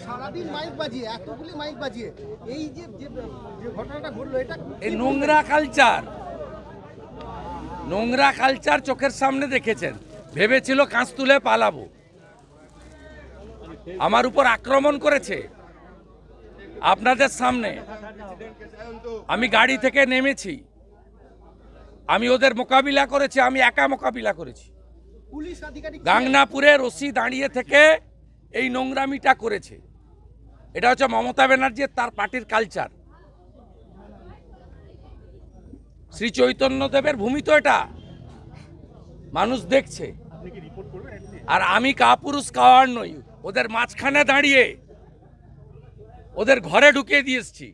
সারাদিন মাইক বাজিয়ে এতগুলি মাইক বাজিয়ে এই যে ঘটনাটা ঘটলো এটা এই নোংরা কালচার চোখের সামনে দেখেছেন। ভেবেছিল কাঁচ তুলে পালাবো, আমার উপর আক্রমণ করেছে আপনাদের সামনে। আমি গাড়ি থেকে নেমেছি, আমি ওদের মোকাবিলা করেছি, আমি একা মোকাবিলা করেছি। পুলিশ আধিকারিক গাংনাপুরের ওসি দাঁড়িয়ে থেকে এই নোংরামিটা করেছে। এটা হচ্ছে মমতা ব্যানার্জির তার পার্টির কালচার। শ্রী চৈতন্যদেবের ভূমি তো এটা, মানুষ দেখছে। আর আমি কাপুরুষ কাওয়ার নই, ওদের মাঝখানে দাঁড়িয়ে ওদের ঘরে ঢুকিয়ে দিয়ে এসছি।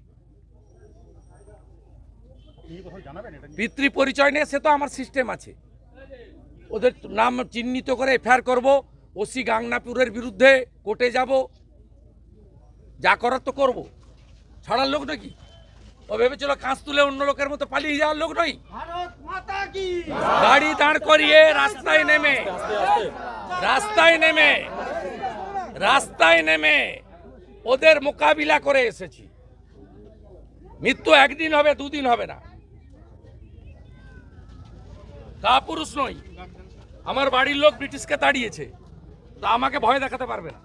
পিতৃ পরিচয় নিয়ে সে তো আমার সিস্টেম আছে, ওদের নাম চিহ্নিত করে এফআইআর করব। ওসি গাংনাপুরের বিরুদ্ধে কোর্টে যাব, যা করার তো করব। ছাড়ার লোক নাকি? ও ভেবেছিল কাঁচ তুলে অন্য লোকের মতো পালিয়ে যাওয়ার লোক নই। গাড়ি দাঁড় করিয়ে রাস্তায় নেমে ওদের মোকাবিলা করে এসেছি। মৃত্যু একদিন হবে, দুদিন হবে না। কাপুরুষ নই, আমার বাড়ির লোক ব্রিটিশকে তাড়িয়েছে, তা আমাকে ভয় দেখাতে পারবে না।